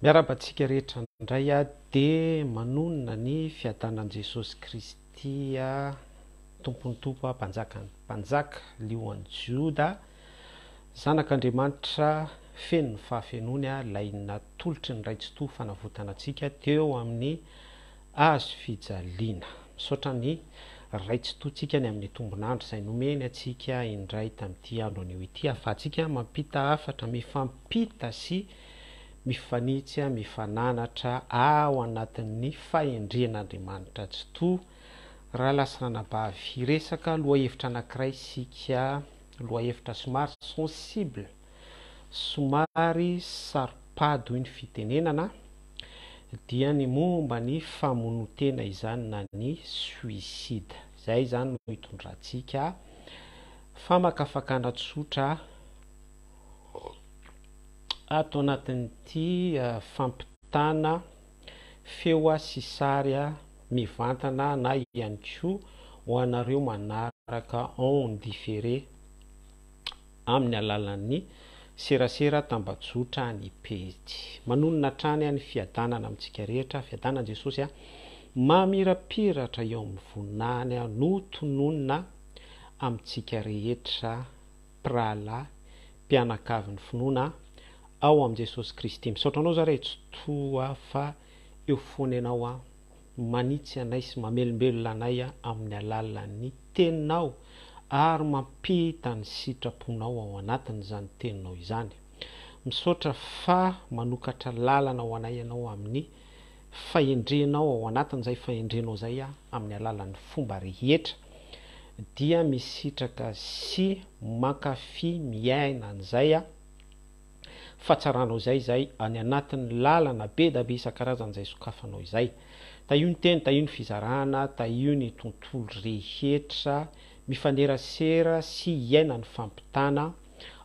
Miarabantsika rehetra indray dia manonona ny fiadanan'i Jesosy Kristy tompony tompo mpanjakany mpanjaka lioan'ny Joda zanak'Andriamanitra feno ny fahafenony ilay natolotry ny raitsi-to fanavotana antsika teo amin'ny hazo fijaliana misaotra ny raitsi-tontsika ny amin'ny tombonandro izay nomeny antsika indray tamin'ity andro anio ity ahafahantsika mampita hafatra mifampita sy mifanitsy mifananatra ao anatin'ny fahendren'Andriamanitra tsy to raha lasa nanabavy resaka lohahevitra anankiray sika lohahevitra somary sensible somary saripado ny fitenenana dia ny momba ny famonotena izany na ny suicide izay izany no hitondrantsika famakafakana tsotra ato anatin'ity fampitana feo sy sary mivantana na ihany koa ho anareo manaraka en différé amin'ny alalan'ny serasera tambajotra ny pejy manonona trany ny fiadanana amintsika rehetra fiadanana Jesosy mamirapiratra eo amin'ny voninahiny no tononona amintsika rehetra prala mpianakavy ny finoana ao amin'i Jesosy Kristy misaotra anao zaray tsy toa fa eo foana ianao manitsy anay sy mamelombelona anay amin'ny alalan'ny teninao ary mampita ny sitraponao ao anatin'izany teninao izany misaotra fa manokatra lalana ho anay ianao amin'ny fahendrenao ao anatin'izay fahendrenao izay amin'ny alalan'ny fomba rehetra dia misitraka sy mankafy miaina an'izay fatsaranao izay any anatin'ny lalana be da be isan-karazany izay sokafanao izay tahio ny teny tahio ny fizarana tahio ny tontolo rehetra mifanerasera sy iaina ny fampitana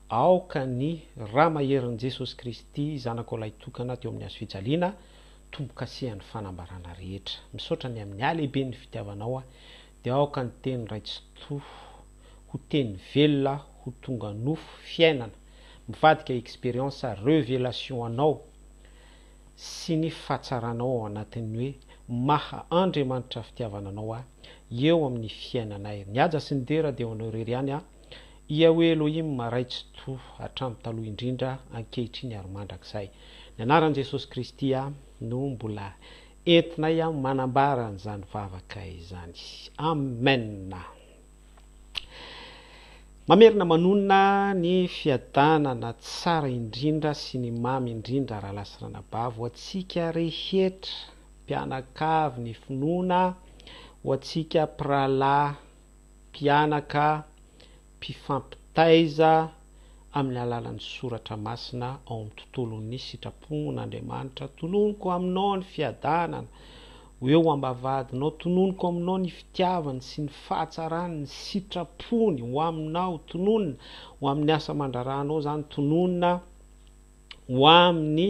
aoka ny raha maherin'i Jesosy Kristy zanako ilay tokana teo amin'ny hazo fijaliana tombo-kasehan'ny fanambarana rehetra misaotra ny amin'ny alehibe ny fitiavanao dia aoka ny teny raitsi-to ho teny velona ho tonga nofo fiainana mivadika expérience révélation anao sy ny fatsaranao ao anatin'ny hoe maha Andriamanitra fitiavana anao eo amin'ny fiainanay niaja sy ny dera dia anao rery ihany ia hoe Elohim maraitsi-to hatramin'ny taloha indrindra ankehitriny ary mandrakizay ny anaran'i Jesosy Kristy no mbola entinay manambara an'izany vavaka izany amen. Mamerina manonona ny fiadanana tsara indrindra sy ny mamy indrindra raha lasa nanabavy ho antsika rehetra mpianakavy ny finoana ho antsika prala mpianaka mpifampitaiza amin'ny alalan'ny soratra masina ao amin'ny tontolon'ny sitrapon'Andriamanitra tononoko aminao ny fiadanana eo ambavadinao tononoko aminao ny fitiavany sy ny fahatsarany ny sitrapony ho aminao tononona ho amin'ny asa mandraranao zany tononona ho amin'ny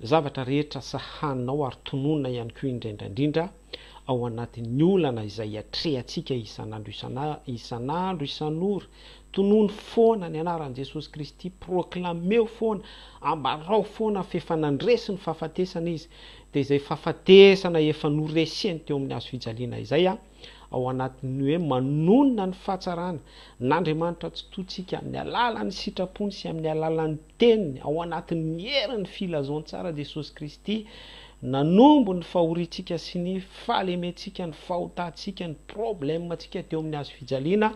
zavatra rehetra sahaninao ary tononona ihany koa indrindrandrindra ao anatin'ny olana izay atrehantsika isanandro isan'ora tonono foana ny anaran'i Jesosy Kristy proklameo foana ambarao foana fefa nandresy ny fahafatesana izy dia izay fahafatesana efa noreseny teo amin'ny hazo fijaliana izay ao anatin'ny hoe manonona ny fahatsarana n'Andriamanitra tsy totsika amin'ny alalan'ny sitrapony sy amin'ny alalan'ny teniny ao anatin'ny herin'ny filazaontsara Jesosy Kristy nanombo ny fahoriantsika sy ny fahalementsika ny fahotantsika ny problemantsika teo amin'ny hazo fijaliana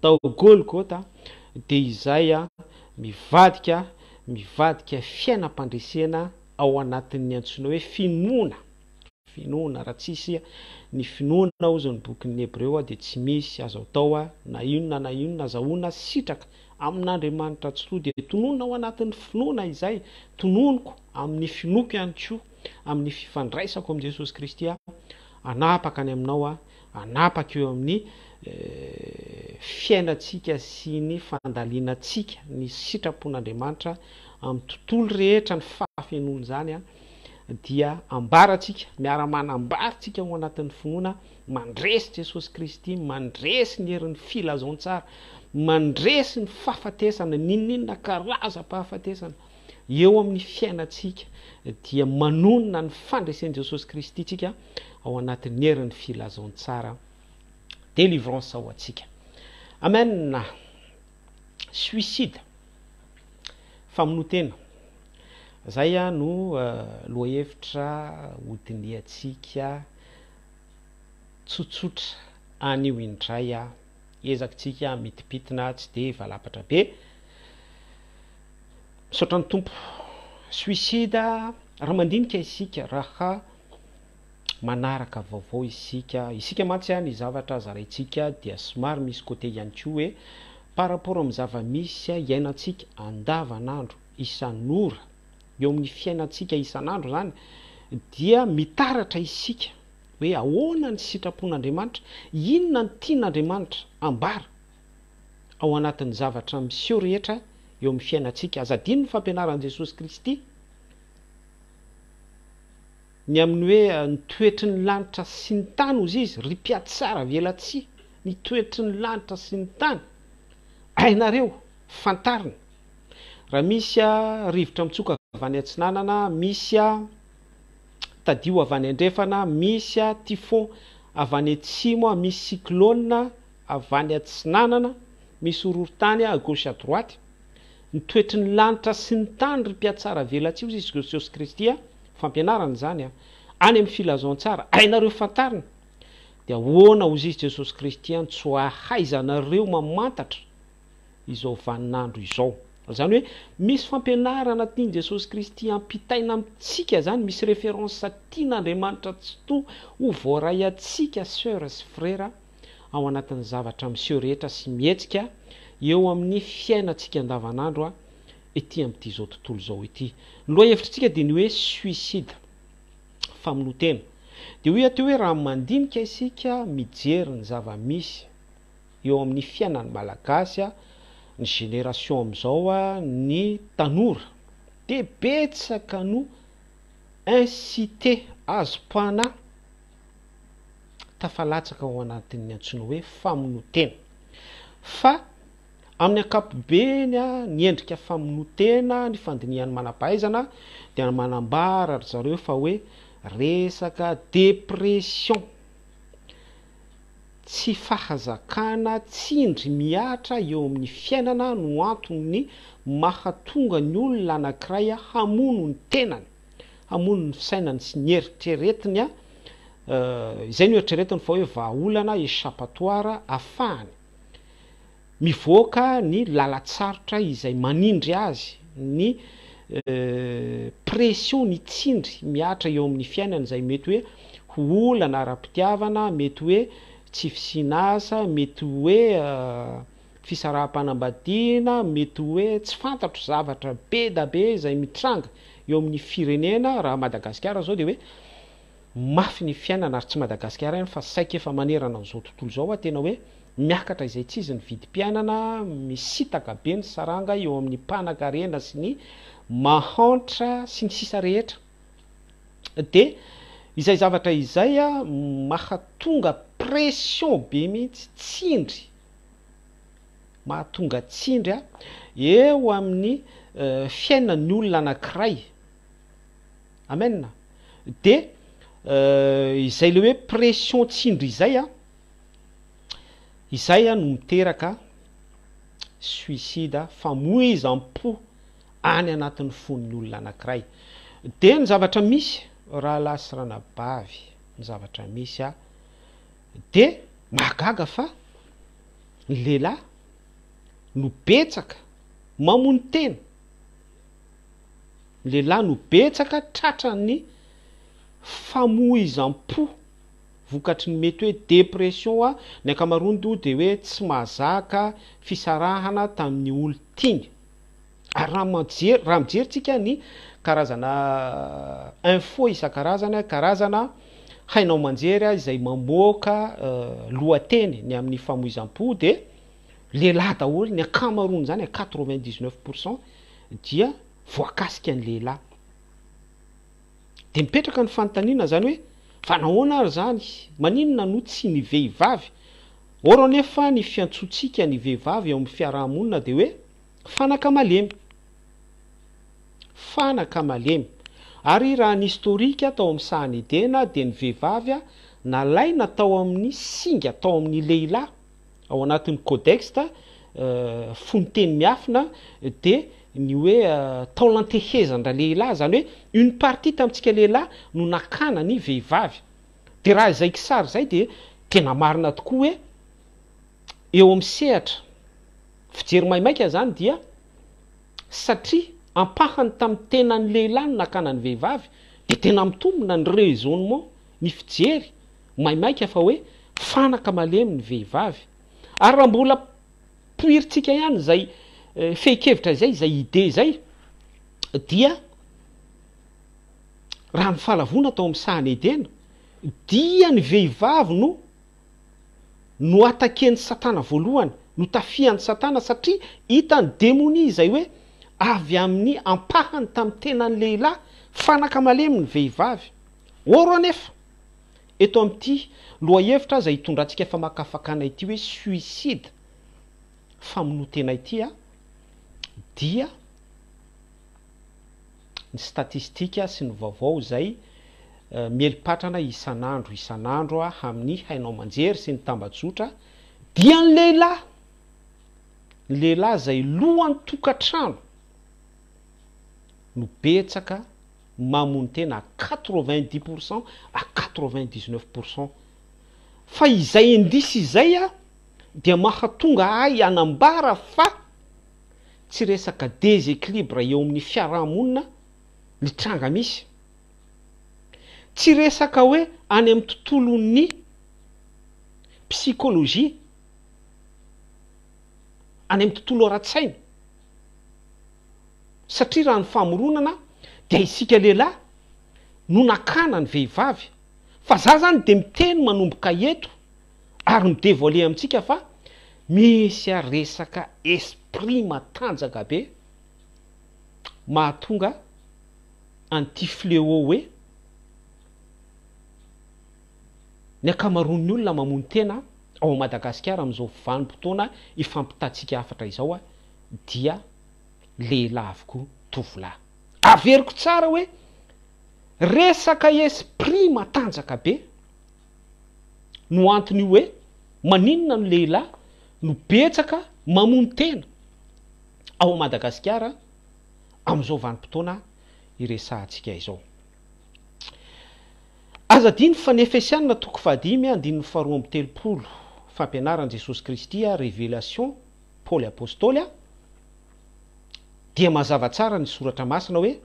tao Golgota dia izay mivadika fiainam-pandresena ao anatin'ny antsoina hoe finoana raha tsisy ny finoana ozy ny bokin'ny Hebreo dia tsy misy azo atao na inona azahoana sitraka amin'Andriamanitra tsy to dia tononona ao anatin'ny finoana izay tononoko amin'ny finoko ihany koa amin'ny fifandraisako amin'i Jesosy Kristy anapaka any aminao anapaka eo amin'ny fiainantsika sy ny fandalianantsika ny sitrapon'Andriamanitra amin'ny tontolo rehetra ny fahafenony zany dia ambarantsika miara-manambaritsika ao anatin'ny finoana mandresy Jesosy Kristy mandresy ny herin'ny filazaontsara mandresy ny fahafatesana ninninona karaza-pahafatesana eo amin'ny fiainantsika dia manonona ny fandresen'i Jesosy Kristy tsika ao anatin'ny herin'ny filazaontsara délivrance ho antsika. Amen. Suicide, famonotena. Zay no lohahevitra hodineantsika tsotsotra anio indray ezakitsika mitipitina tsy de valapatra be. Misaotra ny tompo. Suicide raha mandinika isika raha manaraka vaovao isika mantsy ny zavatra zaraitsika dia somary misy côté ihany koa hoe par rapport amin'ny zava-misy iainantsika andavanandro isan'ora eo amin'ny fiainantsika isan'andro zany dia mitaratra isika hoe ahoana ny sitrapon'Andriamanitra, inona ny tian'Andriamanitra ambara ao anatin'ny zavatra miseho rehetra eo amin'ny fiainantsika. Azadino ny fampianaran'i Jesosy Kristy ny amin'ny hoe ny toetry ny lanitra sy ny tany ozy izy ry mpiatsara velatsia, ny toetry ny lanitra sy ny tany hainareo fantarina. Raha misy rivotra mitsoka avy any atsinanana, misy tadio avy any andrefana, misy typhon avy any atsimo, misy cyclone avy any atsinanana, misy horohorontany à gauche à droite, ny toetry ny lanitra sy ny tany ry mpiatsara velatsia ozy izy Jesosy Kristy fampianarana zany any amin'ny filazaontsara hainareo fantarina. Dia ahoana ozy izy Jesosy Kristy tsy hahaizanareo mamantatra izao vaninandro izao. Zany hoe misy fampianarana tiany Jesosy Kristy ampitaina amintsika zany, misy référence tian'Andriamanitra tsy to ho voaray atsika sœur sy frère ao anatin'ny zavatra miseho rehetra sy mietsika eo amin'ny fiainantsika andavanandro ety amin'ity zao tontolo zao ety. Ny lohahevitrintsika dia ny hoe suicide, famonotena. Dia hoy ato hoe raha mandinika isika mijery ny zava-misy eo amin'ny fiainan'ny malagasy ny génération am'izao ny tanora de betsaka no incité azo-pana tafalatsaka ao anatin'ny antsoina hoe famonotena. Fa amin'ny ankapobeny ny endrika famonotena, ny fandinihan'ny manam-pahaizana dia manambara ry zareo fa hoe resaka dépression, tsy fahazakana, tsindry miatra eo amin'ny fiainana no antony mahatonga ny olona anankiray hamono ny tenany, hamono ny fisainany sy ny eritreretiny izay ny eritreretiny fa hoe vahaolana échappatoire afahany mivoaka ny lalatsarotra izay manindry azy, ny pression, ny tsindry miatra eo amin'ny fiainana izay mety hoe olana ara-pitiavana, mety hoe tsy fisinasa, mety hoe fisaraha-panambadiana, mety hoe tsy fantatro zavatra be da be izay mitranga eo amin'ny firenena. Raha Madagasikara zao dia hoe mafy ny fiainana ary tsy Madagasikara ihany fa saika efa manerana an'izao tontolo zao tena hoe miakatra izay tsy izy ny vidim-piainana, misitaka be ny saranga eo amin'ny mpanan-karena sy ny mahantra sy ny sisa rehetra. De izay zavatra izay mahatonga pression be mihitsy, tsindry, mahatonga tsindry eo amin'ny fiainan'ny olona anankiray. Amen. De izay le hoe pression tsindry izay no miteraka suicide, famoizam-po any anatin'ny fon'ny olona anankiray. De ny zavatra misy raha lasy ranabavy, ny zavatra misy de mahagaga fa ny lehilahy no betsaka mamono tena, ny lehilahy no betsaka tratran'ny famoizam-po vokatry ny mety hoe dépression ny ankamaroany dia hoe tsy mahazaka fisarahana tamin'ny olo-tiany. Ary raha mijerytsika ny karazana info isan-karazany, karazana hainao manjery izay mamoaka lohateny ny amin'ny famoizam-po de lehilahy daholo, ny ankamaroany zany 99% dia voakasika ny lehilahy. De mipetraka ny fanontaniana zany hoe fa nahoana ary zany, maninona no tsy ny vehivavy? Or nefa ny fiantsoantsika ny vehivavy eo amin'ny fiarahamonina de hoe fanaka malemy, fanaka malemy. Ary raha ny historika tao amin'ny sahany Edena dia ny vehivavy nalaina tao amin'ny singa tao amin'ny lehilahy ao anatin'ny codexe fonoteny miafina dia ny hoe tao lantehezandra lehilahy, zany hoe une partie tamintsika lehilahy no nakana ny vehivavy. Dia raha izay kisary zay dia tena marina tokoa hoe eo amin'ny sehatra fijery maimaika zany dia satria ampahany tamin'ny tenany lehilahy no nakana ny vehivavy dia tena mitombina ny raisonnement ny fijery maimaika fa hoe fanaka malemy ny vehivavy. Ary raha mbola poiritsika ihany zay fehi-kevitra zay ide zay dia raha ny fahalavona tao amin'ny sahany Edena dia ny vehivavy no ataken'ny Satana voalohany, no tafihan'ny Satana satria hitany démonie zay hoe avy amin'ny ampahany tamin'ny tenany lehilahy fanaka malemy ny vehivavy. Oro anefa eto amin'ity lohahevitra zay hitondrantsika famakafakana ity hoe suicide famonotena ity dia ny statistika sy ny vaovao zay melipatrana isan'andro amin'ny hainao manjery sy ny tambajotra dia ny lehilahy zay lohany tokantrano no betsaka mamono tena 90% à 99%. Fa izay indisy izay dia mahatonga ahy anambara fa tsy resaka déséquilibre eo amin'ny fiarahamonina ny tranga misy, tsy resaka hoe any amin'ny tontolon'ny psychologie, any amin'ny tontolo ara-tsaina, satria raha ny famoronana dia isika lehilahy no nakana ny vehivavy. Fa za zany dia miteny manomboka eto ary midévoiler amintsika fa misy resaka esprit matanjaka be mahatonga an'ity fléau hoe ny akamaroan'ny olona mamono tena ao Madagasikara amin'izao vanim-potoana ifampitantsika hafatra izao dia lehilahy avokoa, tovolahy. Averiko tsara hoe resaka esprit matanjaka be no antony hoe maninona no lehilahy no betsaka mamono tena ao Madagasikara amin'izao vanim-potoana iresahantsika izao. Azadiny fa ny Efesianina toko 5:2-3 fampianaran' Jesosy Kristy révélation Paoly apôstôly dia mazava tsara ny soratra masina hoe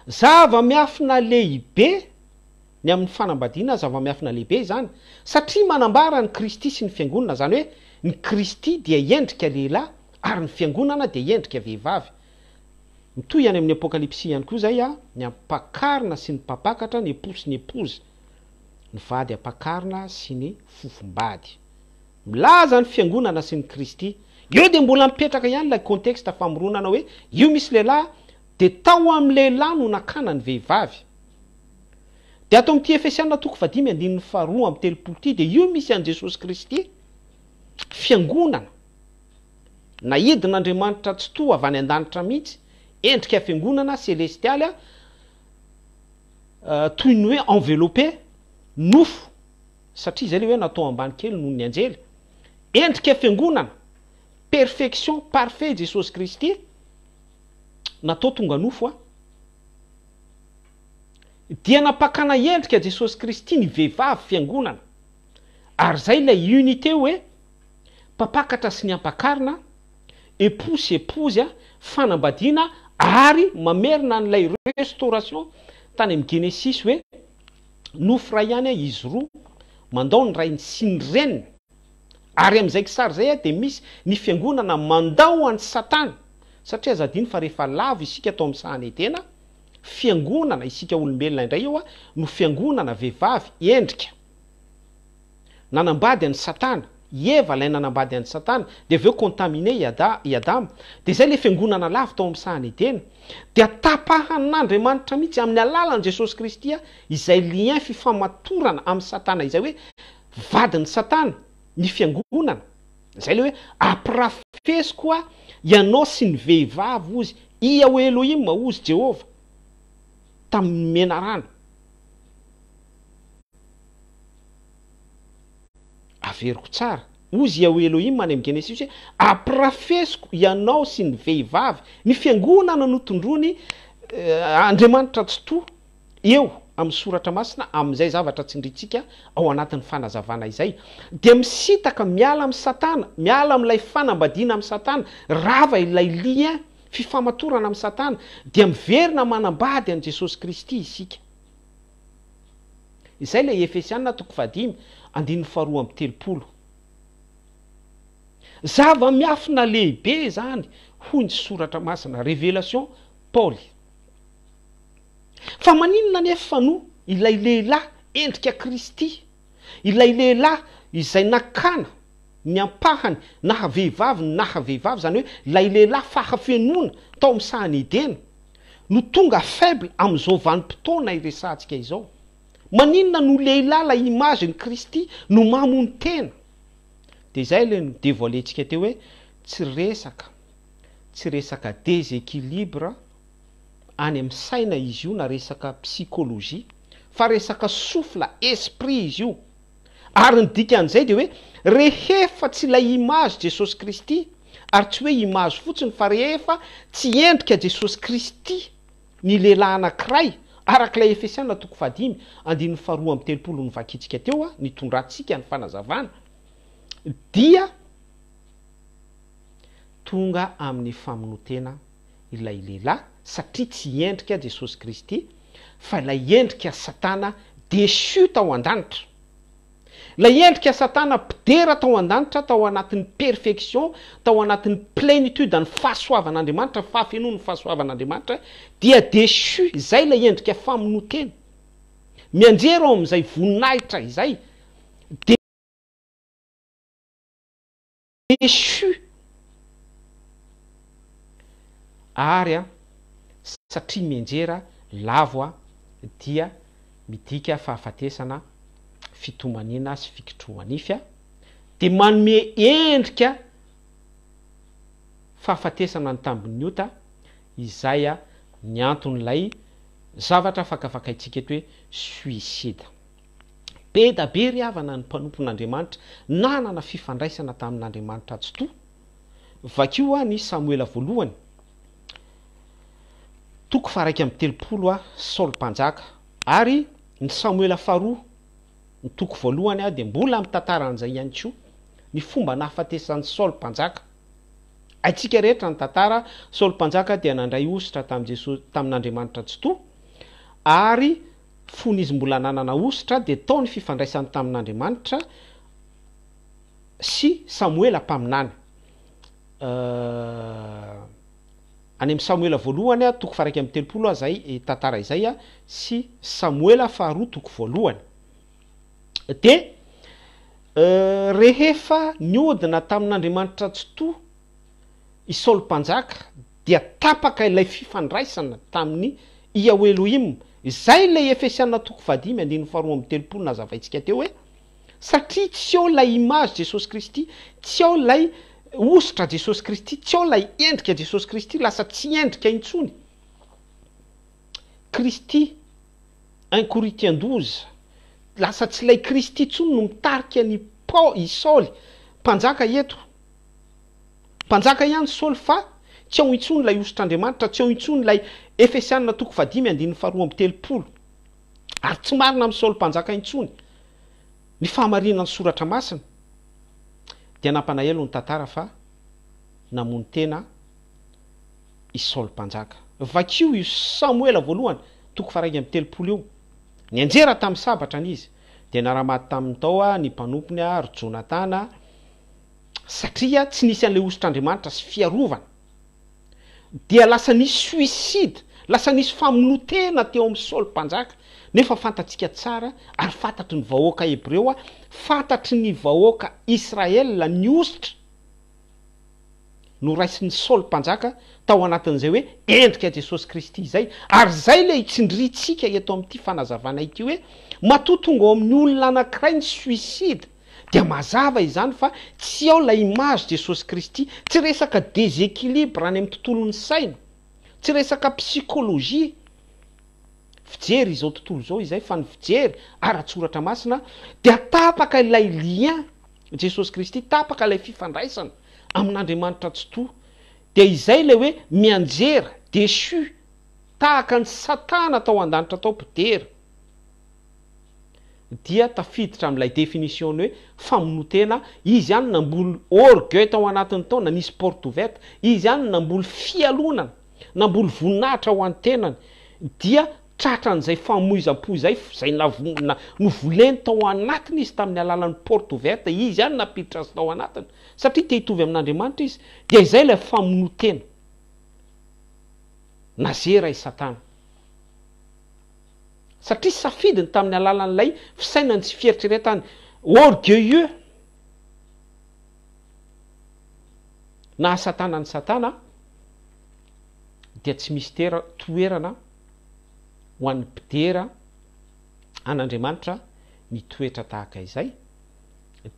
zava-miafina lehibe ny amin'ny fanambadiana, zava-miafina lehibe zany satria manambara ny Kristy sy ny fiangonana, zany hoe ny Kristy dia endrika lehilahy ary ny fiangonana dia endrika vehivavy. Mitoy any amin'ny apokalipsy ihany koa zay ny ampakarina sy ny mpapakatra, ny épouse sy ny épouse, ny vady ampakarina sy ny fofombady. Milaza ny fiangonana sy ny Kristy. Io dia mbola mipetraka ihany ilay contexte famoronana hoe io misy lehilahy dia tao amin'ny lehilahy no nakana ny vehivavy. Dia ato amin'ity Efesianina toko 5:2-3 dia io misy an' Jesosy Kristy fiangonana nahidin'Andriamanitra tsy toa avy any an-danitra mihitsy, endrika fiangonana celestialy toy ny hoe enveloppé nofo, satria izay le hoe natao ambany kely noho ny anjely. Endrika fiangonana perfection parfait Jesosy Kristy natao tonga nofo dia napakana endrika Jesosy Kristy ny vehivavy fiangonana. Ary zay ilay unité hoe mpapakatra sy ny ampakarina, épouse sy épouse fanambadiana ary mamerina n'ilay restauration tany amin'ny Genesis hoe nofo ray ihany izy roa mandao ny rainy sy ny reniny. Ary amin'izay kisary zay dia misy ny fiangonana mandao an'ny Satana, satria azadiny fa rehefa lavo isika tao amin'ny sahany Edena, fiangonana isika olombelona indray eo no fiangonana vehivavy endrika nanambady an'ny Satana. Eva lay nanambady an'ny Satana dia aveo contaminé i Adama. Dia zay le fiangonana lavo tao amin'ny sahany Edena dia tapahan'Andriamanitra mihitsy amin'ny alalan'i Jesosy Kristy izay lien fifamatorana amin'ny Satana izay hoe vadin'ny Satana ny fiangonana zay le hoe aprafeso koa ianao sy ny vehivavy ozy ia ho Elohim ozy Jehova tamin'ny mena rano. Averiko tsara ozy ia ho Elohim any amin'ny Genesis hoe aprafesoko ianao sy ny vehivavy ny fiangonana no tondrony Andriamanitra tsy to eo amin'ny soratra masina amin'izay zavatra tsindritsika ao anatin'ny fanazavana izay dia misitaka miala amin'ny Satana, miala amin'ilay fanambadiana amin'ny Satana, rava ilay lia fifamatorana amin'ny Satana dia miverina manambady an' Jesosy Kristy isika. Izay ilay Efesianina 5:3-4. Zava-miafina lehibe zany hoy ny soratra masina, Révélation Paul. Fa maninona nefa no ilay lehilahy endrika Kristy, ilay lehilahy izay nakana ny ampahany na vehivavy zany hoe ilay lehilahy fahafenona tao amin'ny sahany Edena no tonga faible amin'izao vanim-potoana iresantsika izao. Maninona no lehilahy la image ny Kristy no mamony tena. Dia izay le no dévoilentsika teo hoe tsy resaka déséquilibre any amin'ny saina izy io na resaka psychologie fa resaka souffle esprit izy io. Ary ny dikan'izay dia hoe rehefa tsy ilay image Jesosy Kristy ary tsy hoe image fotsiny fa rehefa tsy endrika Jesosy Kristy ny lehilahy anankiray arak'ilay Efesianina 5:4-3 no vakitsika teo nitondrantsika ny fanazavana dia tonga amin'ny famonotena ilay lehilahy satria tsy endrika Jesosy Kristy fa ilay endrika Satana déchu tao an-danitra. Ilay endrika Satana pidera tao an-danitra tao anatin'ny perfection, tao anatin'ny plénitude ny fahasoavan'Andriamanitra, fahafenony fahasoavan'Andriamanitra dia déchu. Izay ilay endrika famonotena mianjera ao amin'izay voninahitra izay déchu ary satria mianjera lavo dia midika fahafatesana fitomanina sy fikitromanify dia manome endrika fahafatesana ny tambon'ny ota izay ny anton'ilay zavatra fakafakaitsika eto hoe suicide. Be da be ry havana ny mpanompon'Andriamanitra nanana fifandraisana tamin'Andriamanitra tsy to. Vakio ny Samuela voalohany 1:3 Saul mpanjaka ary ny Samuela faharoa ny 1 dia mbola mitantara an'izay ihany koa ny fomba nahafatesan'ny Saul mpanjaka. Aitsika rehetra ny tantara. Saul mpanjaka dia nandray ositra tamin'Andriamanitra tsy to ary fon'izy mbola nanana ositra dia tao ny fifandraisany tamin'Andriamanitra sy Samuela mpaminany. Any amin'ny Samuela voalohany 1:3 zay tantara izay sy Samuela faharoa 1 dia rehefa niodina tamin'Andriamanitra tsy to i Saul mpanjaka dia tapaka ilay fifandraisana tamin'ny Yahweh Elohim. Izay ilay Efesianina 5:2-4 nazavaitsika teo hoe satria tsy eo ilay image Jesosy Kristy, tsy eo ilay ositra Jesosy Kristy, tsy eo ilay endrika Jesosy Kristy, lasa tsy endrika intsony. Kristy 1 Corinthiens 12 lasa tsy ilay Kristy intsony no mitarika ny i Saul mpanjaka eto. Mpanjaka ihany Saul fa tsy eo intsony ilay ositr'Andriamanitra, tsy eo intsony ilay Efesianina 5:2-4 ary tsy marina amin'ny Saul mpanjaka intsony. Ny fahamarinan'ny soratra masina dia nampanahelo ny tantara fa namony tena i Saul mpanjaka. Vakio io Samuela voalohany 1:3 io nianjera tamin'ny sabatra an'izy dia naramaty tamin'ny tao ny mpanompony ry Jonatana satria tsy nisy an'ilay ositr'Andriamanitra sy fiarovana. Dia lasa nisy suicide, lasa nisy famonotena teo amin'ny Saul mpanjaka. Nefa fantatsika tsara ary fantatry ny vahoaka Hebreo, fantatry ny vahoaka Israel ny ositra no raisin'ny Saul mpanjaka tao anatin'izay hoe endrika Jesosy Kristy izay. Ary zay le itsindritsika eto amin'ity fanazavana ity hoe matoa tonga ao amin'ny olona anankiray ny suicide dia mazava izany fa tsy ao la image Jesosy Kristy, tsy resaka déséquilibre any amin'ny tontolon'ny saina, tsy resaka psykôlôjia. Fijery izao tontolo izao izay fa ny fijery ara-tsoratra masina dia tapaka ilay lien Jesosy Kristy, tapaka ilay fifandraisana amin'Andriamanitra tsy toa. Dia izay le hoe mianjera déchu tahaka ny Satana tao an-danitra tao podera, dia tafiditra amin'ilay définition-ny hoe famonotena. Izy ihany namboly orgueil tao anatiny tao, nanisy porte ouverte. Izy ihany namboly fialonana, namboly voninahitra ho an-tenany, dia tratran'izay famoizam-po izay novoleny tao anatiny izy tamin'ny alalan'ny porte ouverte. Izy ihany napiditra azy tao anatiny satria te hitovy amin'Andriamanitra izy. Dia izay ilay famonotena nazera i Satana, satria safidiny tamin'ny alalan'ilay fisainany tsy fieritreretany orgueilleux. Na Satana ny Satana dia tsy misy toerana ho an'ny mpidera an'Andriamanitra ny toetra tahaka izay,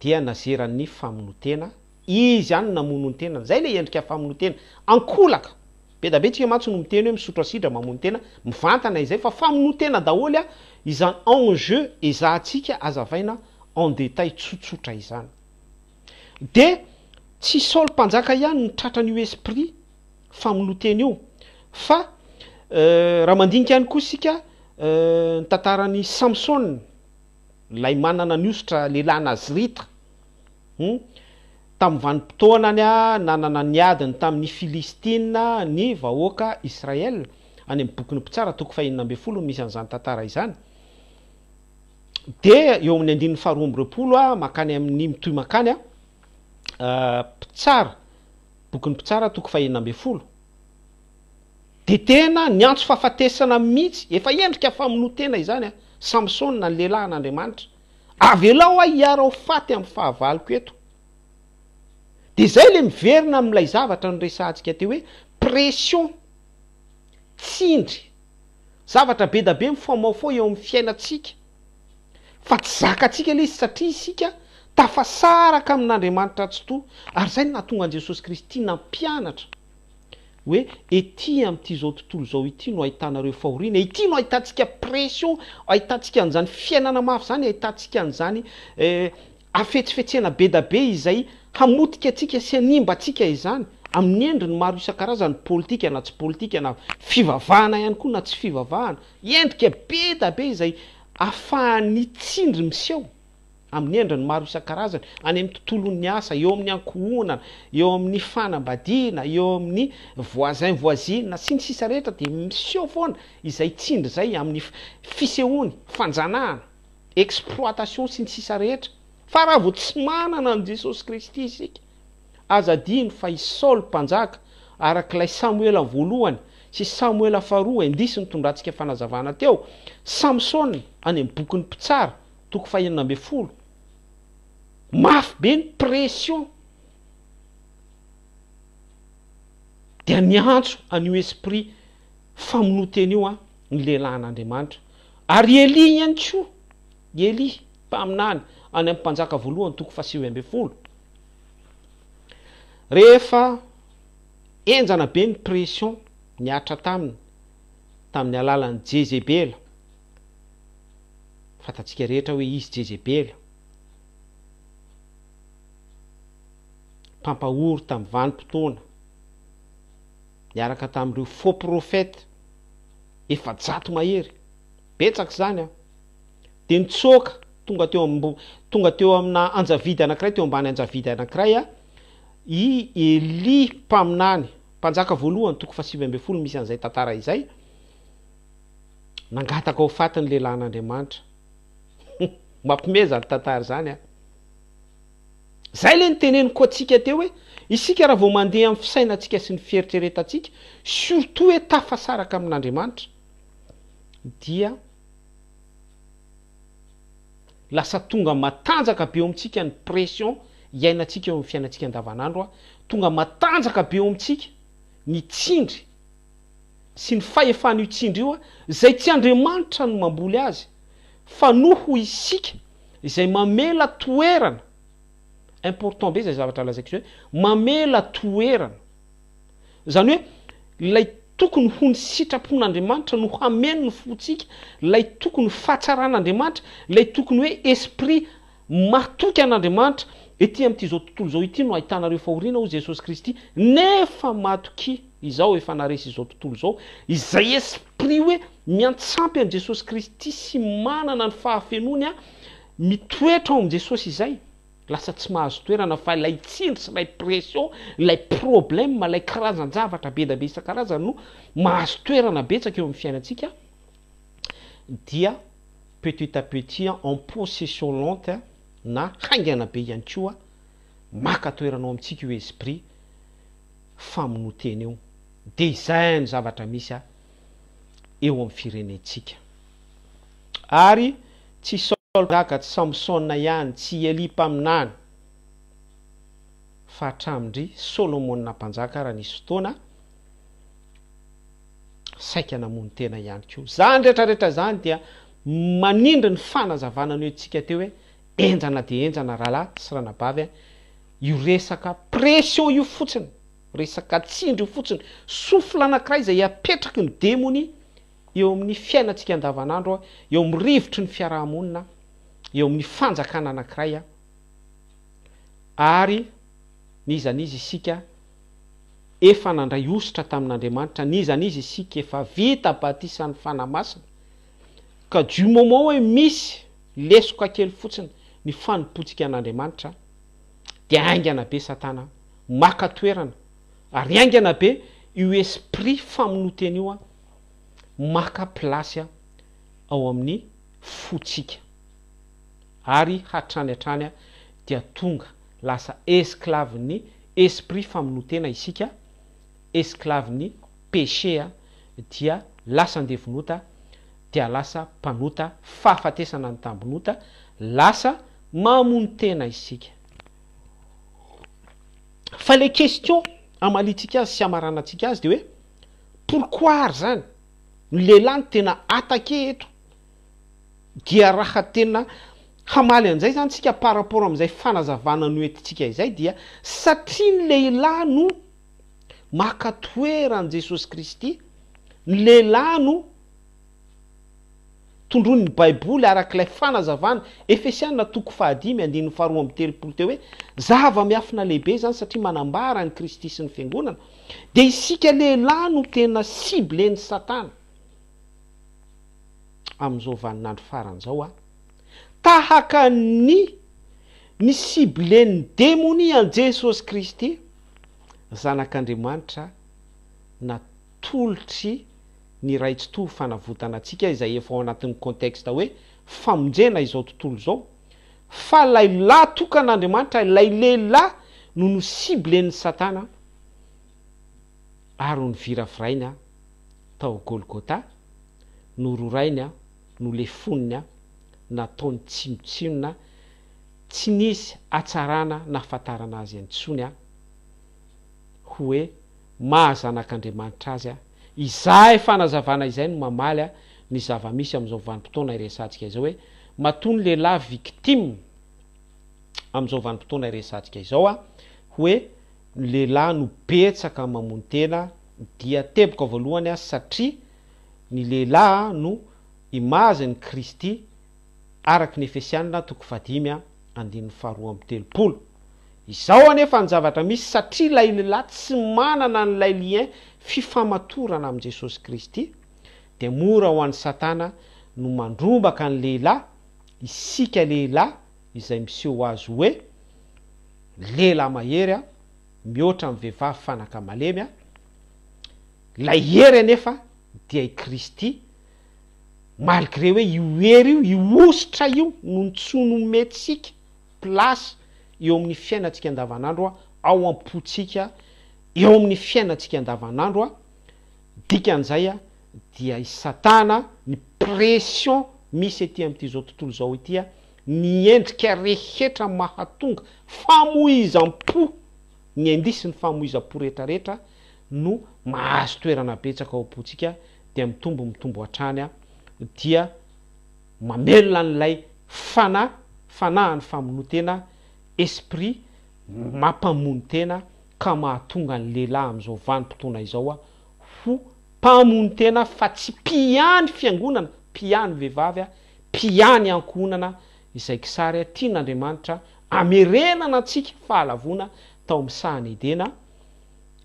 dia nazeran'ny famonotena. Izy ihany namono ny tena. Zay le endrika famonotena ankolaka. Be da be tsika mantsy no miteny hoe misotro asidra mamono tena, mivantana izay, fa famonotena daholo izany enjeu ezahantsika azavaina en détail tsotsotra izany. Dia tsy Saoly mpanjaka ihany ny tratran'io esprit famonotena io, fa raha mandinika ihany koa sika ny tantaran'ny Samson, lay manana ny osotra lehilahy nazirita, tamin'ny vanim-potoanany nanana ny adiny tamin'ny Filistina ny vahoaka Israel. Any amin'ny boky ny mpitsara toko 510 misy an'izany tantara izany. Dia eo amin'ny 220 makany amin'ny mitoy makany mpitsara, boky ny mpitsara toko 510. Dia tena ny antso fahafatesana mihitsy, efa endrika famonotena izany Samson na ny lehilahy an'Andriamanitra. Avelao hiara ho faty amin'ny fahavaloko eto. Dia izay le miverina amin'ilay zavatra nyresahantsika teo hoe pression, tsindry, zavatra be da be mifamaofao eo amin'ny fiainantsika, fa tsy zakatsika ilay izy satria isika tafasaraka amin'Andriamanitra tsy toa. Ary izay no nahatonga an'i Jesosy Kristy nampianatra hoe ety amin'ity zao tontolo zao ity no ahitanareo fahoriana, ity no ahitantsika pression, ahitantsika an'izany fiainana mafy zany, ahitantsika an'izany afetsifetsena be da be izay hamotika atsika sy hanimba atsika izany amin'ny endriny maro isan-karazany, politika na tsy politika, na fivavahana ihany koa na tsy fivavahana, endrika be da be izay ahafahan'ny tsindry miseho amin'ny endriny maro isan-karazany, any amin'ny tontolon'ny asa, eo amin'ny ankohonana, eo amin'ny fanambadiana, eo amin'ny voisin voisine sy ny sisa rehetra, dia miseho foana izay tsindry zay amin'ny fisehoany, fanjanahana, exploitation sy ny sisa rehetra. Fa raha vao tsy manana an' Jesosy Kristy isika, aza dino fa i Saoly mpanjaka arak'ilay Samuela voalohany sy Samuela faharoa indisy ny tondrantsika fanazavana teo, Samson any amin'ny boky ny mpitsara toko 510, mafy be ny pression. Dia niantso an'io esprit famonotena io ny lehilahy an'Andriamanitra. Ary Eli ihany koa, Eli mpaminany any amin'ny mpanjaka voalohany toko 510, rehefa enjana be ny pression niatra tamin'ny alalan'ny Jezebela. Fatatsika rehetra hoe izy Jezebela, mpampahory tamin'ny vanim-potoana, niaraka tamin'ireo faux prophète efa jato mahery, betsaka zany dia nitsoaka tonga teo amina anjavidy anankiray, teo ambany anjavidy anankiray i Eli mpaminany, mpanjaka voalohany toko 510 misy an'izay tantara izay, nangataka ao fatiny lehilahy an'Andriamanitra. Mampimeza ny tantara zany zay le niteneniko atsika teo hoe isika raha vao mandeha amin'ny fisainantsika sy ny fieritreretantsika, surtout hoe tafasaraka amin'Andriamanitra, dia lasa tonga matanjaka be eo amintsika ny pression iainantsika eo amin'ny fiainantsika andavanandro, tonga matanjaka be eo amintsika ny tsindry sy ny fahefan'io tsindry io zay tsy Andriamanitra no mamboly azy, fa noho isika izay mamela toerana important be zay zavatra lazaiko hoe mamela toerana zany hoe lay tokony ho ny sitrapon'Andriamanitra no hameno ny fotsika, lay tokony fahatsaraan'Andriamanitra, lay tokony hoe esprit matoky an'Andriamanitra ety amin'ity zao tontolo zao ity no ahitanareo fahoriana ho Jesosy Kristy nefa matoky izao efa naresy izao tontolo zao izay esprit hoe miantsampy an' Jesosy Kristy sy manana ny fahafenony mitoetra ao am' Jesosy izay lasa tsy mahazo toerana fa lay tsindry sy lay pression, lay problème, lay karazan-javatra be da be isan-karazany no mahazo toerana betsaka eo amin'ny fiainantsika dia petit à petit en possession lente na haingana be ihany koa maka toerana ao amintsika io esprit famonoteny eo de izay ny zavatra misy eo amin'ny firenentsika ary tsy Saulaka tsy Samsona ihany tsy Eli mpaminany fa hatramindry Solomon mpanjaka raha nisy fotoana saika namono tena ihany koa zany rehetrarehetra zany dia manindry ny fanazavana ny oetsika teo hoe enjana de enjana rahalahy sy ranabavy io resaka pression io fotsiny resaka tsindry io fotsiny sofla anankiray izay apetraky ny demony eo amin'ny fiainantsika andavanandro eo amin'ny rivotry ny fiarahamonina eo amin'ny fanjakana anankiray ary nizanizy isika efa nandray ositra tamin'Andriamanitra nizanizy isika efa vita batisan'ny fanamasina ka du moment hoe misy lesoka kely fotsiny ny fanompotsika an'Andriamanitra dia aingana be Satana maka toerana ary aingana be io esprit famonoteny io maka plasy ao amin'ny fotsika ary hatrany hatrany dia tonga lasa esclave ny esprit famonotena isika esclave ny péché dia lasa andevonota dia lasa mpanota fahafatesana ny tambonota lasa mamono tena isika fa les questions amalitsika azy sy amaranantsika azy de hoe pourquoi ary zany ny lehilahy ny tena attaqué eto dia raha tena hamaly an'izay zany tsika par rapport amin'izay fanazavana no etintsika izay dia satria ny lehilahy no maka toeran' Jesosy Kristy ny lehilahy no tondrony ny baiboly arak'ilay fanazavana Efesiana 5:7 teo hoe zava-miafina lehibe zany satria manambara ny Kristy sy ny fiangonana de isika lehilahy no tena cibleny Satana amin'izao vaninandro faran'izao tahaka ny cibleny démoni an Jesosy Kristy zanak'Andriamanitra natolotry ny raitsitohy fanavotana atsika izay efa ao anatin'ny contexte hoe famonjena izao tontolo zao fa laylahy tokan'Andriamanitra lay lehilahy no no cibleny Satana ary ny virafirainy tao Golgotha no rorainy no le foniny nataony tsinotsinona tsy nisy atsarana nafatarana azy antsony hoe mahazanak'Andriamanitra azy izay fanazavana izay no mamaly ny zava-misy amin'izao vanim-potoana iresantsika izao hoe matony lehilahy victime amin'izao vanim-potoana iresantsika izao hoe lehilahy no betsaka mamono tena dia teboka voalohany satria ny lehilahy no imazy ny Kristy araky ny Efesiana 5:2 izao anefa ny zavatra misy satria lay lehilahy tsy manana ny lay lien fifamatorana amin'i Jesosy Kristy dia mora ho an'ny Satana no mandrombaka ny lehilahy isika lehilahy izay miseho azy hoe lehilahy mahery mihoatra amin'ny vehivavy fanaka malemy lay hery anefa dia i Kristy malgré hoe io hery io iositra io no ntsonometsika plasy eo amin'ny fiainantsika andavanandro ao am-potsika eo amin'ny fiainantsika andavanandro dikan'izay dia i Satana ny pression misy ety amin'ity zao tontolo zao ity ny endrika rehetra mahatonga famoizam-po ny andisy ny famoizam-po rehetrarehetra no mahazo toerana betsaka ao am-potsika dia mitombo hatrany dia mamelona n'ilay fanahany famonotena esprit mampamono tena ka mahatonga ny lehilahy amin'izao vanim-potoana izao ho mpamono tena fa tsy mpiany fiangonana, mpiany vehivavy, mpiany ankohonana izay kisary tian'Andriamanitra amerenana antsika fahalavona tao amin'ny sahany edena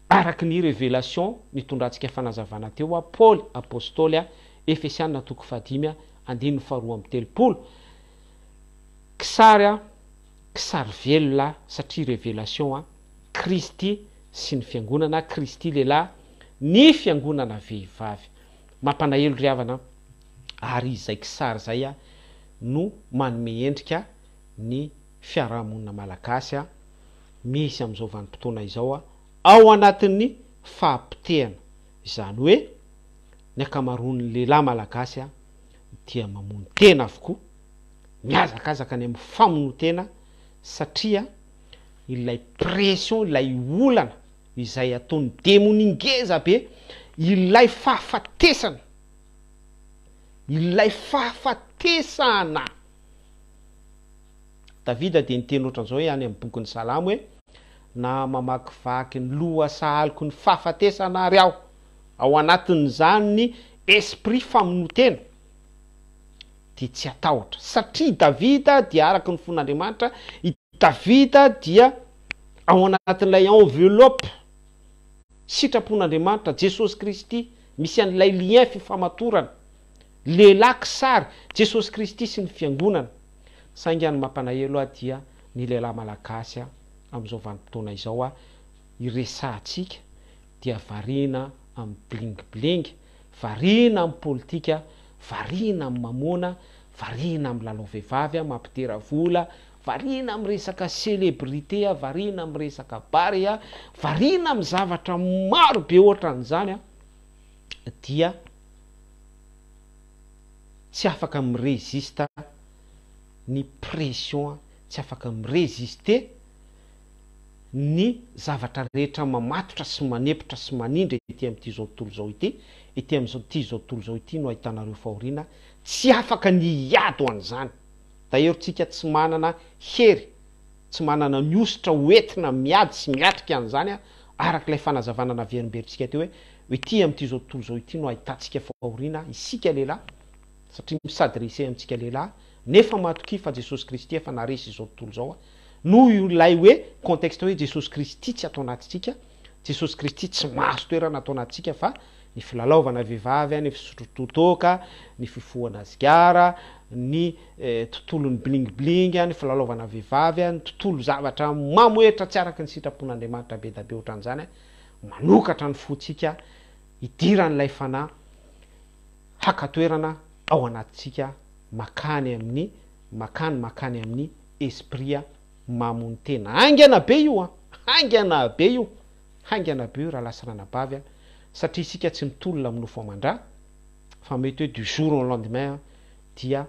araky ny révélation nitondrantsika fanazavana teo Paoly apôstôly Efesiana 5:1-3 kisary velona satria révélation Kristy sy ny fiangonana, Kristy lehilahy, ny fiangonana vehivavy. Mampalahelo ry havana ary izay kisary zay no manome endrika ny fiarahamonina malagasy misy amin'izao vanim-potoana izao ao anatin'ny fahampitehana, izany hoe ny akamaroan'ny lehilahy malagasy dia mamono tena avokoa, miazakazaka any amin'ny famonotena satria ilay pression, ilay olana izay ataony demoningeza be, ilay fahafatesana, Davida dia niteny ohatran'izao hoe any amin'ny bokin'ny Salamo hoe na mamakivaky ny loha sahaliko ny fahafatesana ary aho, ao anatin'izany ny esprit famonotena dia tsy atahotra, satria Davida dia araky ny fon'Andriamanitra, Davida dia ao anatin'ilay enveloppe sitrapon'Andriamanitra Jesosy Kristy, misy an'ilay lien fifamatorana, lehilahy kisary Jesosy Kristy sy ny fiangonana. Saingy ny mampanahelo dia ny lehilahy malagasy amin'izao vanim-potoana izao iresahantsika dia variana amin'ny bling-bling, variana amin'ny politika, variana amin'ny mamona, variana amin'ny lalao vehivavy, mampitera vola, variana amin'ny resaka célébrité, variana amin'ny resaka bary, variana amin'ny zavatra maro be ohatran'izany dia tsy afaka mirezista ny pression, tsy afaka mirezister ny zavatra rehetra mamatotra sy manepotra sy manindra ety amin'ity zao tontolo zao ity, ety amin'ity zao tontolo zao ity no ahitanareo fahoriana, tsy afaka ny hiado an'izany. D'ailleurs tsy manana hery, tsy manana miositra hoentina miady sy miatrika an'izany arak'ilay fanazavana naverimberitsika teo hoe ety amin'ity zao tontolo zao ity no ahitantsika fahoriana isika lehilahy, satria misadrese amintsika lehilahy, nefa matoki fa Jesosy Kristy efa naresy izao tontolo zao noho ilay hoe contexte hoe Jesosy Kristy tsy atao anatintsika, Jesosy Kristy tsy mahazo toerana atao anatintsika fa ny filalaovana vehivavy, ny fisotrototoka, ny fifohana zigara, ny tontolon'ny bling-bling, ny filalaovana vehivavy, ny tontolo zavatra mamoetra tsy araky ny sitrapon'Andriamanitra be da be ohatran'izany manokatra ny fotsika idiran'ilay fanahy hakatoerana ao anatintsika makany amin'ny esprit mamono tena. Haingana be io haingana be io raha lasirana-bavy satria isika tsy mitolona amin'ny nofo amandra fa mety hoe du jour au lendemain dia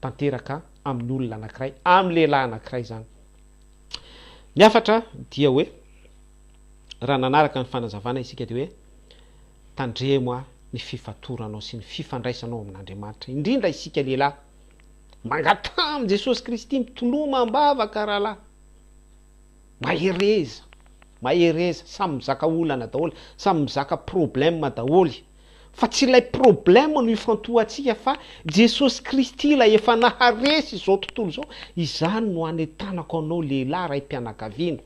tanteraka amin'ny olona anankiray, amin'ny lehilahy anankiray zany. Miafatra dia hoe raha nanaraka ny fanazavana isika dia hoe tandremo ny fifatoranao sy ny fifandraisanao amin'Andriamanitra, indrindra isika lehilahy mangatana amin'ny Jesosy Kristy, mitoloma ambavaka rahalahy, mahereza, samy mizaka olana daholy, samy mizaka problème daholy, fa tsy ilay problème no ifantohantsika fa Jesosy Kristy ilay efa naharesy izao tontolo izao, izany no anetanako anao lehilahy ray mpianakaviana,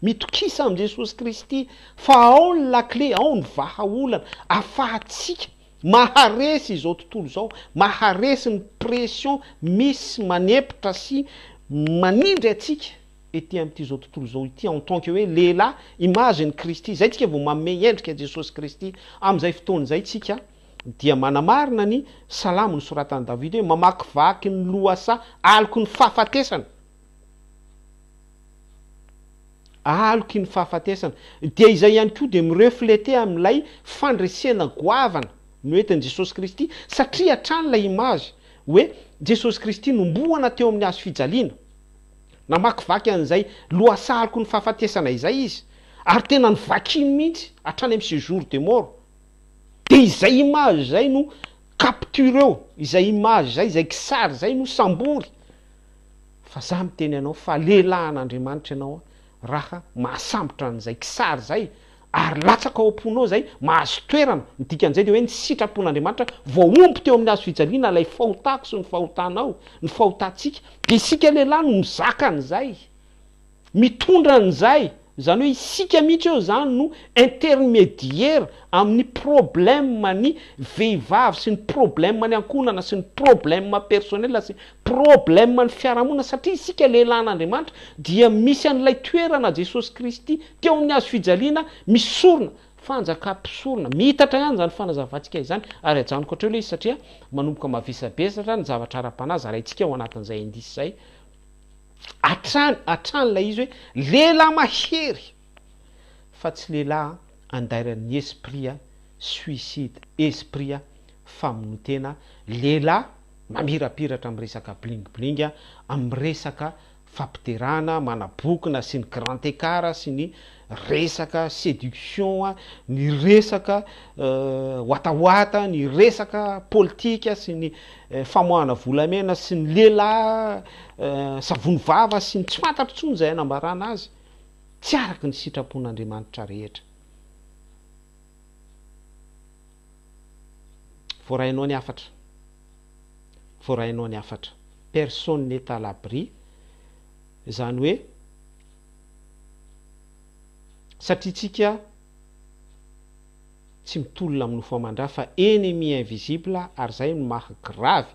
mitokisa amin'ny Jesosy Kristy fa ao ny lakle, ao ny vahaolana afahantsika maharesy izao tontolo izao, maharesy ny pression misy manepotra sy manindry atsika ety amin'ity zao tontolo zao ity en tant que hoe lehilahy image ny Kristy. Zay tsika vao manome endrika Jesosy Kristy amin'izay fotoan'izay tsika dia manamarina ny salamo nosoratan'i Davida hoe mamakivaky ny lohasa aliko ny fahafatesana, aloky ny fahafatesana, dia izay ihany koa dia mireflete amin'ilay fandresena goavana no entin'i Jesosy Kristy, satria hatrany ilay image hoe Jesosy Kristy nombohana teo amin'ny hazo fijaliana, namakivaky an'izay lohasaliko ny fahafatesana izay izy, ary tena nivakiny mihitsy hatrany amin'ny séjour de mort. Dia izay image zay no captureo, izay image zay, izay kisary zay no sambory. Fa za miteny anao fa lehilahy an'Andriamanitra ianao, raha mahasambotra an'izay kisary zay ary latsaka ao am-ponao zay mahazo toerana nidikan'izay de hoe ny sitrapon'Andriamanitra voaomby teo amin'ny hazo fijaliana ilay fahotako sy ny fahotanao ny fahotantsika de isika lehilahy no mizaka an'izay mitondra an'izay zany hoe isika mihitsy eo zany no intermédiaire amin'ny problème ny vehivavy sy ny problème ny ankonana sy ny problème personnel sy problème ny fiarahamonina satria isika lehilahin'Andriamanitra dia misy an'ilay toerana Jesosy Kristy teo amin'ny hazo fijaliana misorona fanjakam-pisorona mihitatra ihany zany fanazavantsika izany ary ajanoko hatreo le izy satria manomboka mavesabesatra ny zavatra ara-panazy araintsika ao anatin'izay indisy zay atran'ilay izy hoe lehilahy mahery fa tsy lehilahy andairan'ny esprit suicide esprit famonotena lehilahy mamirapiratra amin'ny resaka blingbling amin'ny resaka fampiterana manabokina sy ny grand écart sy ny resaka séduction ny resaka watahoata ny resaka politika sy ny famoahana volamena sy ny lehilahy savony vava sy ny tsy fantatro tsony zay anambarana azy tsy araky ny sitrapon'Andriamanitra rehetra voarahinao ny afatra personne n'est à l'abri zany hoe satria tsika tsy mitolona amin'ny nofo fa ennemi invisible ary zay no mahagravy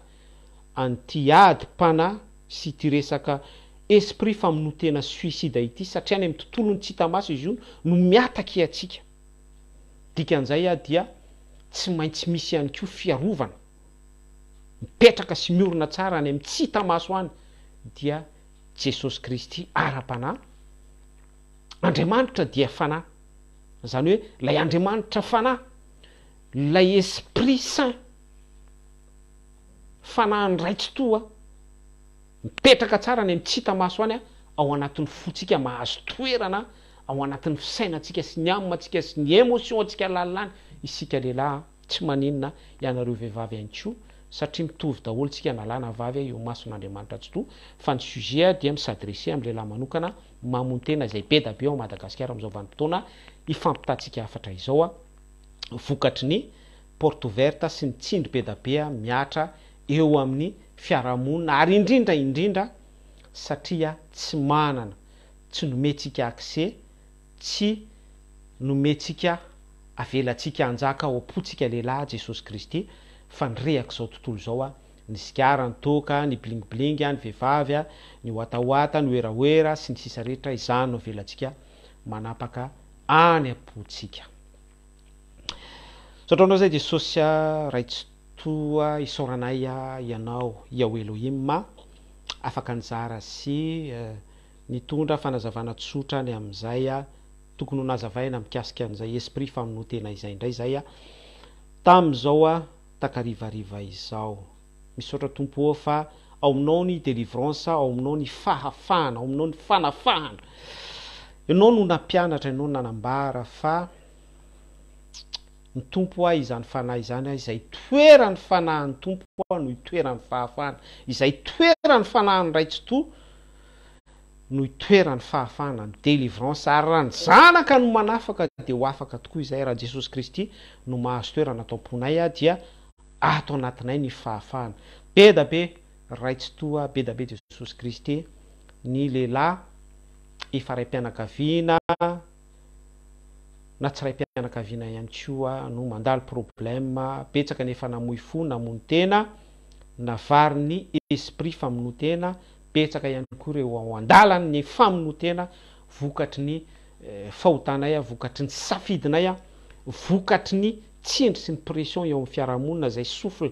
antiady pana sy ty resaka esprit famonotena suicide ity satria any amin'ny tontolony tsy hita maso izy io no miataky atsika dikan'izay dia tsy maintsy misy ihany koa fiarovana mipetraka sy miorona tsara any amin'ny tsy hita maso any dia Jesosy Kristy ara-panahy Andriamanitra dia fanahy zany hoe lay Andriamanitra fanahy lay esprit saint fanahiny raitsy toa mipetraka tsara any amin'ny tsy hita maso any ao anatin'ny fotsika mahazo toerana ao anatin'ny fisainantsika sy ny amomatsika sy ny émotion atsika lalilany isika lehilahy tsy maninona ianareo vehivavy ihany koa satria mitovy daholo tsika nalana vavy eo mason'Andriamanitra tsy to fa ny sujet dia misadresse amin'ny lehilahy manokana mamontena izay be da be ao Madagasikara amin'izao vanim-potoana ifampitantsika afatra izao vokatry ny porte ouverte sy ny tsindry be da be miatra eo amin'ny fiarahamonina ary indrindra satria tsy manana tsy nomentsika accès tsy nomentsika avelantsika anjaka ao am-potsika lehilahy Jesosy Kristy fa nyrehaka zao tontolo zao ny sigara ny toka ny blingbling ny vehivavy ny watahoata ny oeraoera sy ny sisa rehetra izany no avelantsika manapaka any am-potsika sotraonao zay Jesosy raitsy toa isoranay ianao iao Elohim afaka nizara sy nitondra fanazavana tsotra ny amin'izay tokony ho nazavaina mikasika an'izay esprit famonotena izay indray zay tam'izao takarivariva izao misaotra tompo fa ao aminao ny délivrance ao aminao ny fahafahana ao aminao ny fanafahana ianao no nampianatra ianao nanambara fa ny tompo izany fanahy izany izay toerany fanahin'ny tompo no toerany fahafahana izay toerany fanahiny raitsy to no toerany fahafahana ny délivrance ary raha ny zanaka no manafaka dia ho afaka tokoa izay raha Jesosy Kristy no mahazo toerana atao am-ponay dia ato anatinay ny fahafahana be da be raitsy toa be da be Jesosy Kristy ny lehilahy efa ray-pianakaviana na tsy ray-pianakaviana ihany koa no mandalo problème betsaka nefa namoy fo namono-tena navariny esprit famonotena betsaka ihany koa reo ao andalany ny famonotena vokatry ny fahotanay vokatry ny safidinay vokatry ny tsindry sy ny pression eo amin'ny fiarahamonina zay souffle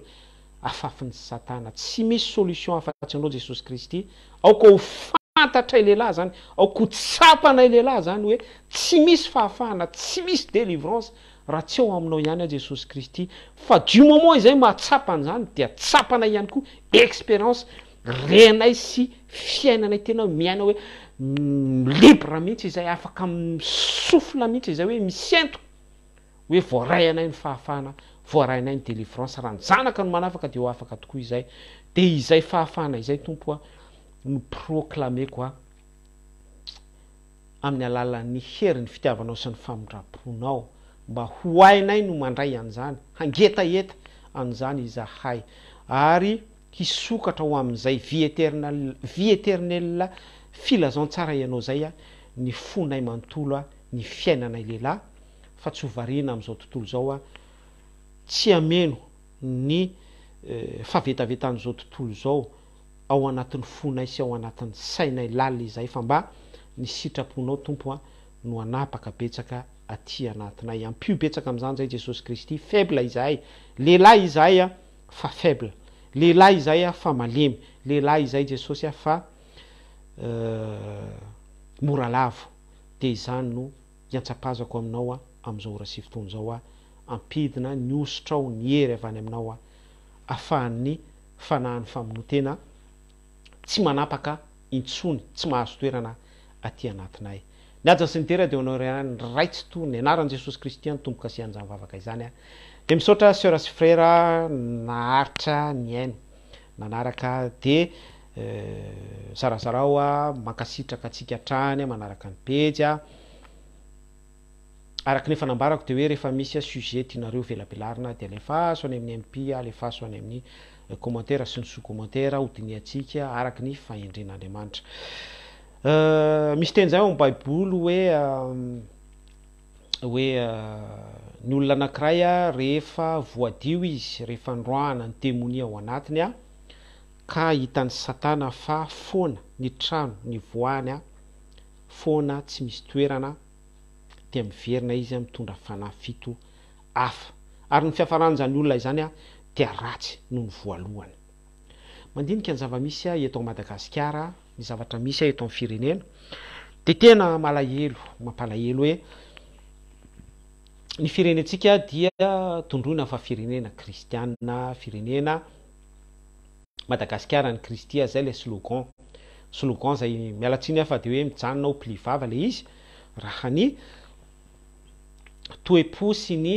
afafin'ny satana tsy misy solution afa-tsy anao Jesosy Kristy aoko fantatra lehilahy zany aoko tsapana lehilahy zany hoe tsy misy fahafahana tsy misy délivrance raha tsy eo aminao ihany Jesosy Kristy fa du moment izay mahatsapana zany dia tsapana ihany koa expérience renay sy fiainanay tena miaina hoe libre mihitsy izay afaka misofla mihitsy izay hoe misento hoe voaray anay ny fahafahana voaray anay ny délivrance raha ny zanaka no manafaka dia ho afaka tokoa izay dia izay fahafahana izay tompo no proclameko amin'ny alalan'ny hery ny fitiavanao sy ny famindraponao mba ho hainay no mandray an'izany hangetaeta an'izany izahay ary hisokatra ho amin'izay vie éternel filazantsara ianao zay a ny fonay manontolo a ny fiainanay lehilahy fa tsy hovariana amin'izao tontolo zao a tsy ameno ny favetavetan'izao tontolo zao ao anatin'ny fonay sy ao anatin'ny sainay lalina izay fa mba ny sitraponao tompo a no anapaka betsaka aty anatinay ampio betsaka amin'izany zay Jesosy Kristy faible izahay lehilahy izahay a fa faible lehilahy izahay a fa malemy lehilahy izay Jesosy a fa mora lavo de izany no hiantsapazako aminao a amin'izao ora sy fotoana zao a ampidina ny osotrao ny hery avy any aminao a afahan'ny fanahin'ny famonotena tsy manapaka intsony tsy mahazo toerana aty anatinay ny aja sy ny tera de onao ny raitsy to ny anaran'i Jesosy Kristy ny tomboka sy anjany vavaka izany a de misaotra sœur sy frère naharitra ny aino nanaraka de zarazarao a mankasitraka atsika trany manaraka ny pejy a araky ny fanambarako de hoe rehefa misy a sujet tianareo velabelarina de alefaso any amin'ny MP alefaso any amin'ny commentaire sy ny sous commentaire hodiny atsika araky ny fahendren'Andriamanitra misy teny zay ao amin'ny baiboly hoe ny olona anankiray a rehefa voadio izy rehefa ndroana ny démonie ao anatiny a ka hitan'ny satana fa foana ny trano ny voany a foana tsy misy toerana de miverina izy a mitondra fanafito hafa ary ny fiafaran'izany olona izany a dia ratsy noho ny voalohany mandinika ny zava-misy a eto Madagasikara ny zavatra misy a eto amin'ny firenena de tena malahelo mampalahelo hoe ny firenentsika dia tondroina fa firenena kristianina firenena Madagasikara ny Kristia zay le slogan zay mialatsiny afa de hoe mijanona ho mpilivava le izy raha ny toe-po sy ny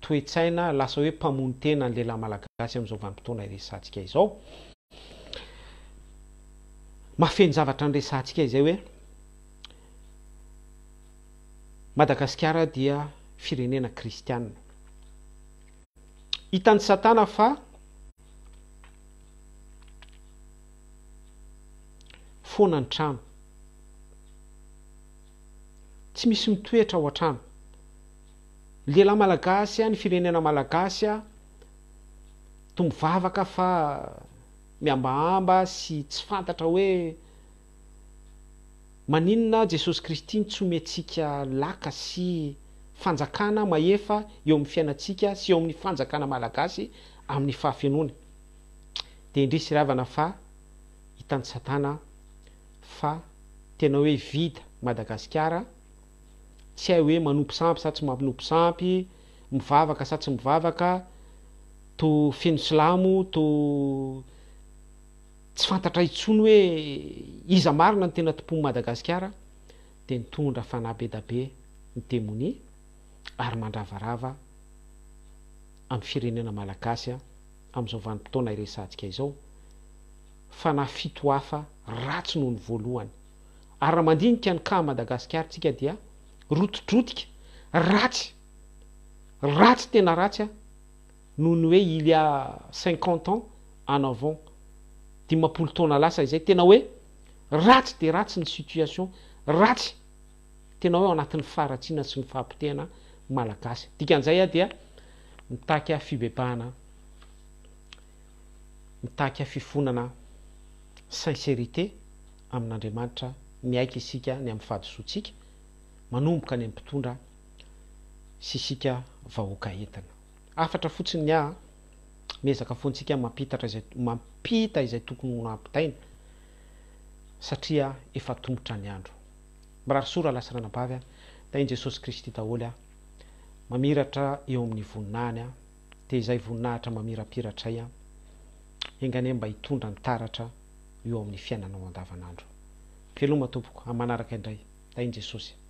toe-tsaina lasa hoe mpamono tena ny lehilahy malagasy amin'izao vanim-potoana iresantsika izao mafeny zavatra nyresantsika izay hoe Madagasikara dia firenena kristianina hitan'ny satana fa foana ny trano tsy misy mitoetra ao an-trano lehilahy malagasy a ny firenena malagasy a to mivavaka fa miambahamba sy tsy fantatra hoe maninona Jesosy Kristy nitsomentsika laka sy fanjakana maefa eo amin'ny fiainantsika sy eo amin'ny fanjakana malagasy amin'ny fahafenony de indrisy ravana fa hitan'ny satana fa tena hoe vita Madagasikara tsy hay hoe manompo sampy sa tsy mampinompo sampy mivavaka sa tsy mivavaka to feno silamo to tsy fantatra itsony hoe iza marina ny tena tompon'ny Madagasikara de nitondra fanabedabe ny démonie ary mandravarava amin'ny firenena malagasy a amin'izao vanim-potoana iresantsika izao fanafito hafa ratsy noho ny voalohany ary raha mandinika ny ka Madagasikara tsika dia rotodrotika ratsy tena ratsy a noho ny hoe il y a 50 ans en avant 50 taona lasa izay tena hoe ratsy de ratsy ny situation ratsy tena hoe ao anatin'ny faratsiana sy ny fahampitena malagasy dikan'izay a dia mitaky fibebahana mitaky fifonana sincérité amin'Andriamanitra miaika isika ny amin'ny fahadisoantsika manomboka ny mpitondra sy isika vahoaka entana afatra fotsiny a miezaka foantsika mampita izay tokony ho ampitaina satria efa tombotra ny andro mirary sora lasarana-bavy a tainy Jesosy Kristy daholo a mamiratra eo amin'ny voninahiny a de izay voninahitra mamirapiratra a engane mba hitondra ny taratra eo amin'ny fiainanao andavanandro veloma tompoko amin'ny manaraka indray tainy Jesosy